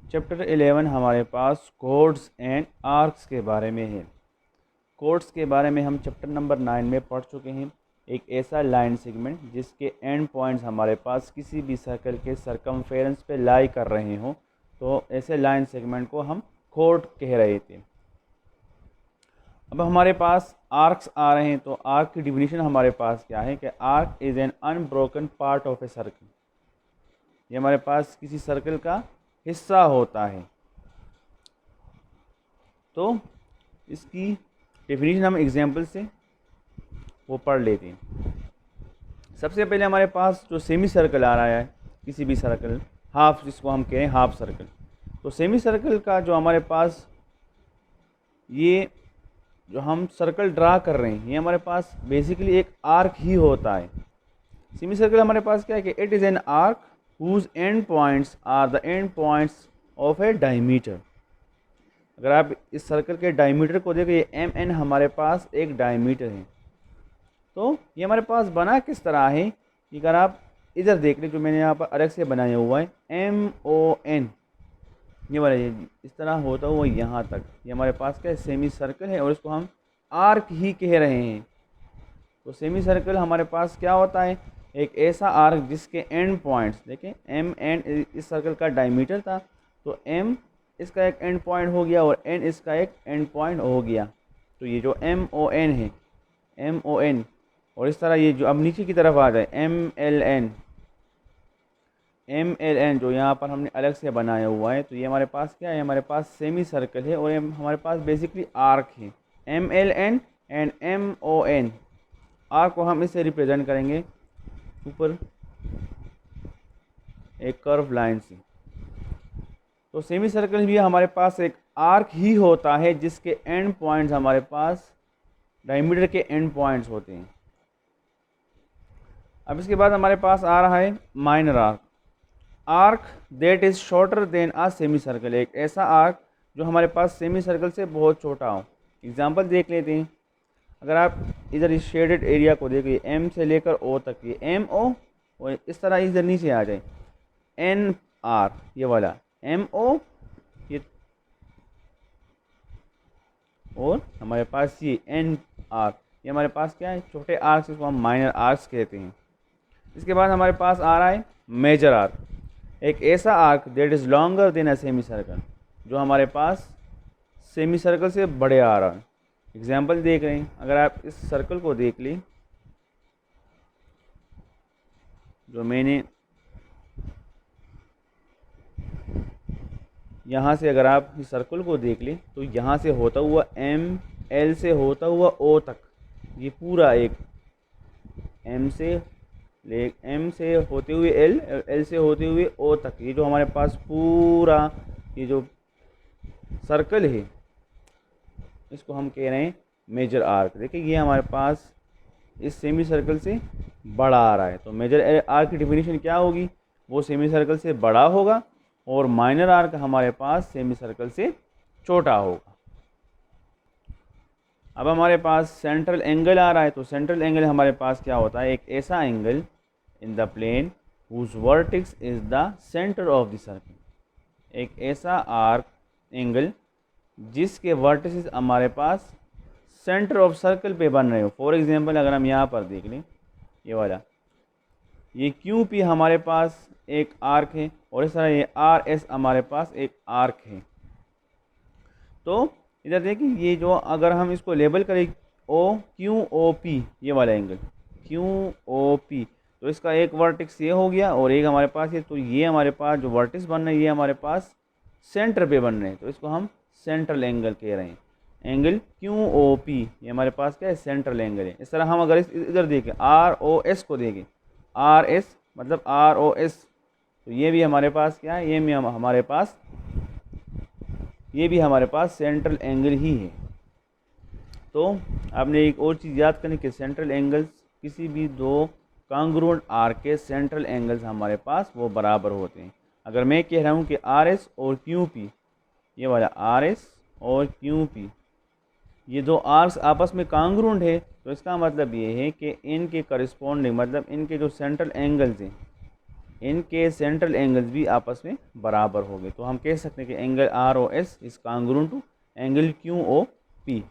Chapter 11 हमारे पास codes and arcs के बारे में है। कोड्स के बारे में हम चैप्टर नंबर 9 में पढ़ चुके हैं। एक ऐसा लाइन सेगमेंट जिसके एंड पॉइंट्स हमारे पास किसी भी सर्कल के सरकमफेरेंस पे लाई कर रहे हों, तो ऐसे लाइन सेगमेंट को हम कोड कह रहे थे। अब हमारे पास आर्क्स आ रहे हैं, तो आर्क की डिफिनीशन हमारे पास क्या है कि arc is an unbroken part of a circle. ये हमारे पास किसी सर्कल का हिस्सा होता है। तो इसकी डेफिनेशन हम एग्जाम्पल से वो पढ़ लेते हैं। सबसे पहले हमारे पास जो सेमी सर्कल आ रहा है, किसी भी सर्कल, हाफ जिसको हम कहें हाफ सर्कल, तो सेमी सर्कल का जो हमारे पास ये जो हम सर्कल ड्रा कर रहे हैं, ये हमारे पास बेसिकली एक आर्क ही होता है। सेमी सर्कल हमारे पास क्या है कि it is an arc whose end points are the end points of a diameter. अगर आप इस सर्कल के डायमीटर को देखें, ये एम एन हमारे पास एक डायमीटर है। तो ये हमारे पास बना किस तरह है कि अगर आप इधर देख लें, जो मैंने यहाँ पर अलग से बनाया हुआ है एम ओ एन, ये वाला ये इस तरह होता हुआ यहाँ तक, ये हमारे पास क्या है सेमी सर्कल है और इसको हम आर्क ही कह रहे हैं। तो सेमी सर्कल हमारे पास क्या होता है, एक ऐसा आर्क जिसके एंड पॉइंट्स देखें, एम एन इस सर्कल का डायमीटर था, तो एम इसका एक एंड पॉइंट हो गया और एन इसका एक एंड पॉइंट हो गया। तो ये जो एम ओ एन है, एम ओ एन, और इस तरह ये जो अब नीचे की तरफ आ जाए M L N, M L N जो यहाँ पर हमने अलग से बनाया हुआ है, तो ये हमारे पास क्या है, हमारे पास सेमी सर्कल है और हमारे पास बेसिकली आर्क है। M L N and M O N, arc को हम इससे रिप्रेजेंट करेंगे ऊपर एक कर्व लाइन से। तो सेमी सर्कल भी हमारे पास एक आर्क ही होता है जिसके एंड पॉइंट्स हमारे पास डायमीटर के एंड पॉइंट्स होते हैं। अब इसके बाद हमारे पास आ रहा है minor arc, arc that is shorter than a semi circle, एक ऐसा आर्क जो हमारे पास सेमी सर्कल से बहुत छोटा हो। एग्जांपल देख लेते हैं। अगर आप इधर इस शेडेड एरिया को देखिए, एम से लेकर ओ तक, ये एम ओ, और इस तरह इधर नीचे आ जाए एन आर, ये वाला एम ओ, ये, और हमारे पास ये एन आर, ये हमारे पास क्या है छोटे आर्क्स, इसको हम माइनर आर्क्स कहते हैं। इसके बाद हमारे पास आ रहा है मेजर आर्क, एक ऐसा arc that is longer than a semi circle, जो हमारे पास सेमी सर्कल से बड़े आ रहा है। एग्जाम्पल देख रहे हैं, अगर आप इस सर्कल को देख लें, जो मैंने यहाँ से अगर आप इस सर्कल को देख लें, तो यहाँ से होता हुआ एम एल से होता हुआ ओ तक, ये पूरा एक एम से होते हुए एल, एल से होते हुए ओ तक, ये जो हमारे पास पूरा ये जो सर्कल है, इसको हम कह रहे हैं मेजर आर्क। देखिए ये हमारे पास इस सेमी सर्कल से बड़ा आ रहा है। तो मेजर आर्क की डिफिनीशन क्या होगी, वो सेमी सर्कल से बड़ा होगा और माइनर आर्क हमारे पास सेमी सर्कल से छोटा होगा। अब हमारे पास सेंट्रल एंगल आ रहा है, तो सेंट्रल एंगल हमारे पास क्या होता है, एक ऐसा angle in the plane whose vertex is the centre of the circle, एक ऐसा आर्क एंगल जिसके वर्टिसेस हमारे पास सेंटर ऑफ सर्कल पे बन रहे हो। फॉर एग्जांपल अगर हम यहाँ पर देख लें, ये वाला ये क्यू पी हमारे पास एक आर्क है और इस तरह ये आर एस हमारे पास एक आर्क है। तो इधर देखिए, ये जो अगर हम इसको लेबल करें ओ क्यू ओ पी, ये वाला एंगल क्यू ओ पी, तो इसका एक वर्टेक्स ये हो गया और एक हमारे पास ये, तो ये हमारे पास जो वर्टेक्स बन रहे हैं ये हमारे पास सेंटर पे बन रहे हैं, तो इसको हम सेंट्रल एंगल कह रहे हैं। एंगल क्यू ओ पी, ये हमारे पास क्या है सेंट्रल एंगल है। इस तरह हम अगर इधर देखें आर ओ एस को देखें, आर एस मतलब आर ओ एस, तो ये भी हमारे पास क्या है, ये भी हमारे पास सेंट्रल एंगल ही है। तो आपने एक और चीज़ याद करनी कि सेंट्रल एंगल्स किसी भी दो कांग्रुएंट आर्क के सेंट्रल एंगल्स हमारे पास वो बराबर होते हैं। अगर मैं कह रहा हूँ कि आर एस और क्यू पी, ये वाला आर एस और क्यू पी, ये दो आर्क्स आपस में कांग्रुएंट है, तो इसका मतलब ये है कि इनके करस्पॉन्डिंग, मतलब इनके जो सेंट्रल एंगल्स हैं, इनके सेंट्रल एंगल्स भी आपस में बराबर हो गए। तो हम कह सकते हैं कि angle R O S is congruent to angle Q O P.